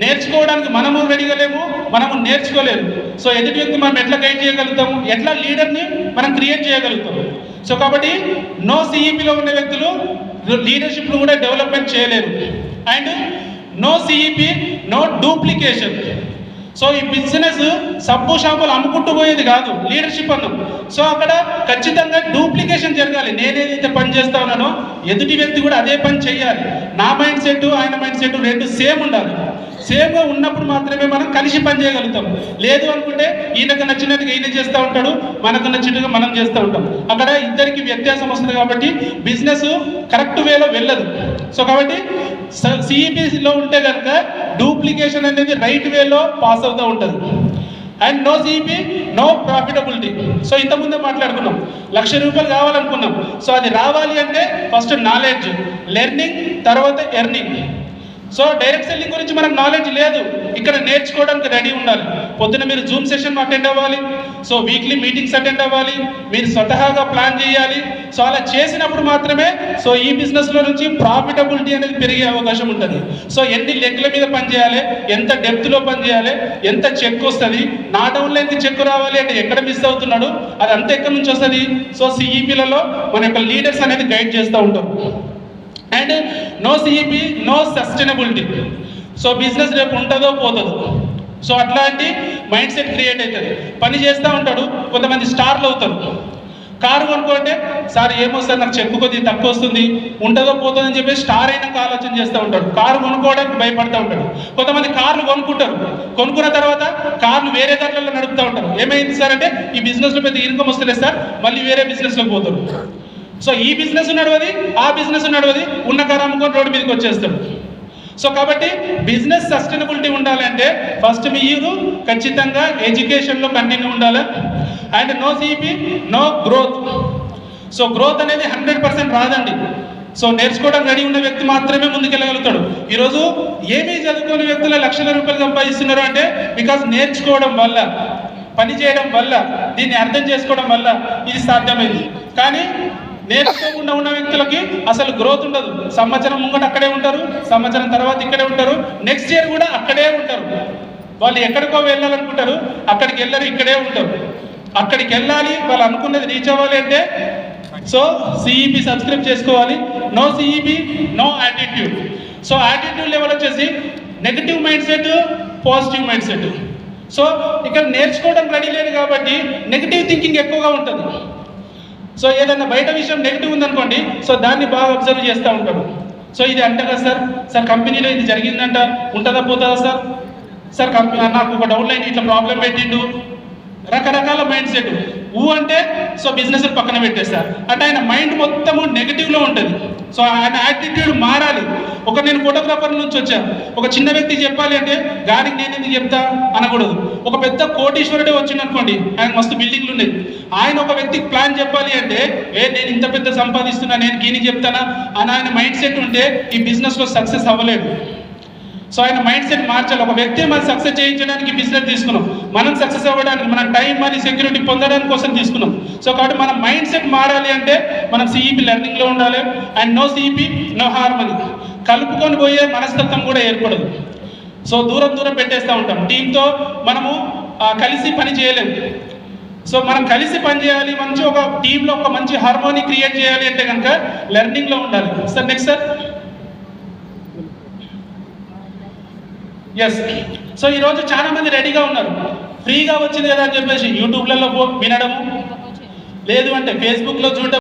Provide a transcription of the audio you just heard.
నేర్చుకోవడానికి మనము రెడీగా లేము, మనము నేర్చుకోలేము. సో ఎదుటి వ్యక్తి మనం ఎట్లా గైడ్ చేయగలుగుతాము, ఎట్లా లీడర్ని మనం క్రియేట్ చేయగలుగుతాము. సో కాబట్టి నో సిఈపిలో ఉన్న వ్యక్తులు లీడర్షిప్ను కూడా డెవలప్మెంట్ చేయలేరు. And no CEP, no duplication. So ఈ బిజినెస్ సబ్బు షాంపులు అమ్ముకుంటూ పోయేది కాదు లీడర్షిప్ అన్నాం. సో అక్కడ ఖచ్చితంగా డూప్లికేషన్ జరగాలి. నేనేదైతే పని చేస్తా ఉన్నానో ఎదుటి వ్యక్తి కూడా అదే పని చేయాలి. నా మైండ్ సెట్, ఆయన మైండ్ సెట్ రెండు సేమ్ ఉండాలి. సేమ్గా ఉన్నప్పుడు మాత్రమే మనం కలిసి పని చేయగలుగుతాం. లేదు అనుకుంటే ఈయనకు నచ్చినట్టుగా ఈయన చేస్తూ ఉంటాడు, మనకు నచ్చినట్టుగా మనం చేస్తూ ఉంటాం. అక్కడ ఇద్దరికి వ్యత్యాసం వస్తుంది కాబట్టి బిజినెస్ కరెక్ట్ వేలో వెళ్ళదు. సో కాబట్టి సిఈపిలో ఉంటే కనుక డూప్లికేషన్ అనేది రైట్ వేలో పాస్ అవుతూ ఉంటుంది. And no CEP, no profitability. So ఇంతకుముందే మాట్లాడుకున్నాం, ₹1,00,000 కావాలనుకున్నాం. సో అది రావాలి అంటే ఫస్ట్ నాలెడ్జ్, లెర్నింగ్, తర్వాత ఎర్నింగ్. సో డైరెక్ట్ సెల్లింగ్ గురించి మనకు నాలెడ్జ్ లేదు, ఇక్కడ నేర్చుకోవడానికి రెడీ ఉండాలి. పొద్దున మీరు జూమ్ సెషన్ అటెండ్ అవ్వాలి, సో వీక్లీ మీటింగ్స్ అటెండ్ అవ్వాలి, మీరు స్వతహాగా ప్లాన్ చేయాలి. సో అలా చేసినప్పుడు మాత్రమే సో ఈ బిజినెస్లో నుంచి ప్రాఫిటబిలిటీ అనేది పెరిగే అవకాశం ఉంటుంది. సో ఎన్ని లెక్కల మీద పనిచేయాలి, ఎంత డెప్త్లో పనిచేయాలి, ఎంత చెక్ వస్తుంది, నా డౌన్లో ఎంత చెక్ రావాలి అంటే ఎక్కడ మిస్ అవుతున్నాడు, అది అంత ఎక్కడి నుంచి వస్తుంది. సో సిఈపిలలో మన యొక్క లీడర్స్ అనేది గైడ్ చేస్తూ ఉంటారు. And no CEP, no sustainability. So business రేపు ఉంటుందో పోతుందో. సో అట్లాంటి మైండ్ సెట్ క్రియేట్ అవుతుంది. పని చేస్తూ ఉంటాడు, కొంతమంది స్టార్లు అవుతారు. కారు కొనుక్కుంటే సార్ ఏమో సార్ నాకు చెక్కు కొద్దిగా తక్కువ వస్తుంది, ఉంటుందో పోతుందో అని చెప్పి స్టార్ అయినాక ఆలోచన చేస్తూ ఉంటాడు. కారు కొనుక్కోవడానికి భయపడుతూ ఉంటాడు. కొంతమంది కార్లు కొనుక్కుంటారు, కొనుక్కున్న తర్వాత కార్లు వేరే దాంట్లో నడుపుతూ ఉంటారు. ఏమైంది సార్ అంటే ఈ బిజినెస్లో పెద్ద ఇన్కమ్ వస్తలేదు సార్, మళ్ళీ వేరే బిజినెస్లోకి పోతారు. సో ఈ బిజినెస్ నడవది, ఆ బిజినెస్ నడవది, ఉన్న కారు అమ్ముకొని రోడ్డు మీదకి వచ్చేస్తాడు. సో కాబట్టి బిజినెస్ సస్టైనబిలిటీ ఉండాలంటే ఫస్ట్ మీరు ఖచ్చితంగా ఎడ్యుకేషన్లో కంటిన్యూ ఉండాలి. And no CEP, no growth. So growth అనేది 100% రాదండి. సో నేర్చుకోవడం రెడీ ఉన్న వ్యక్తి మాత్రమే ముందుకెళ్ళగలుగుతాడు. ఈరోజు ఏమీ చదువుకునే వ్యక్తులు ₹1,00,000 సంపాదిస్తున్నారు అంటే బికాజ్ నేర్చుకోవడం వల్ల, పని చేయడం వల్ల, దీన్ని అర్థం చేసుకోవడం వల్ల ఇది సాధ్యమైంది. కానీ నేర్చుకోకుండా ఉన్న వ్యక్తులకి అసలు గ్రోత్ ఉండదు. సంవత్సరం ముంగట అక్కడే ఉంటారు, సంవత్సరం తర్వాత ఇక్కడే ఉంటారు, నెక్స్ట్ ఇయర్ కూడా అక్కడే ఉంటారు. వాళ్ళు ఎక్కడికో వెళ్ళాలనుకుంటారు, అక్కడికి వెళ్ళరు, ఇక్కడే ఉంటారు. అక్కడికి వెళ్ళాలి, వాళ్ళు అనుకున్నది రీచ్ అవ్వాలి అంటే సో సిఈపి సబ్స్క్రైబ్ చేసుకోవాలి. No CEP, no attitude. So attitude level వచ్చేసి negative mindset, positive mindset. So ఇక్కడ నేర్చుకోవడం రెడీ లేదు కాబట్టి నెగిటివ్ థింకింగ్ ఎక్కువగా ఉంటుంది. సో ఏదన్నా బయట విషయం నెగిటివ్ ఉందనుకోండి, సో దాన్ని బాగా అబ్జర్వ్ చేస్తూ ఉంటాడు. సో ఇది అంట కదా సార్, సార్ కంపెనీలో ఇది జరిగిందంట, ఉంటుందా పోతుందా సార్, సార్ నాకు ఒక డౌన్లైన్ ఇట్లా ప్రాబ్లం పెట్టిండు, రకరకాల మైండ్ సెట్. అంటే సో బిజినెస్ పక్కన పెట్టేస్తారు అంటే ఆయన మైండ్ మొత్తము నెగిటివ్లో ఉంటుంది. సో ఆయన యాటిట్యూడ్ మారాలి. నేను ఫోటోగ్రాఫర్ నుంచి వచ్చాను, ఒక చిన్న వ్యక్తి చెప్పాలి అంటే గారికి నేను ఎందుకు చెప్తా అనకూడదు. ఒక పెద్ద కోటీశ్వరుడే వచ్చింది అనుకోండి, ఆయన మస్తు బిల్డింగ్లు ఉన్నాయి, ఆయన ఒక వ్యక్తికి ప్లాన్ చెప్పాలి అంటే నేను ఇంత పెద్ద సంపాదిస్తున్నా, నేను దీనికి చెప్తానా అని ఆయన మైండ్ సెట్ ఉంటే ఈ బిజినెస్లో సక్సెస్ అవ్వలేదు. సో ఆయన మైండ్ సెట్ మార్చాలి. ఒక వ్యక్తి మనం సక్సెస్ చేయించడానికి బిజినెస్ తీసుకున్నాం, మనం సక్సెస్ అవ్వడానికి, మన టైం మనీ సెక్యూరిటీ పొందడానికి కోసం తీసుకున్నాం. సో కాబట్టి మన మైండ్ సెట్ మారాలి అంటే మనం సిఈపి లెర్నింగ్లో ఉండాలి. And no CEP, no harmony. కలుపుకొని పోయే మనస్తత్వం కూడా ఏర్పడదు. సో దూరం దూరం పెట్టేస్తూ ఉంటాం. టీంతో మనము కలిసి పని చేయలేము. సో మనం కలిసి పని చేయాలి, మంచి ఒక టీంలో ఒక మంచి హార్మోనీ క్రియేట్ చేయాలి అంటే కనుక లెర్నింగ్లో ఉండాలి. Sir next sir. Yes. So ఈరోజు చాలా మంది రెడీగా ఉన్నారు, ఫ్రీగా వచ్చింది కదా అని చెప్పేసి యూట్యూబ్లలో వినడము, లేదు అంటే ఫేస్బుక్లో చూడడం.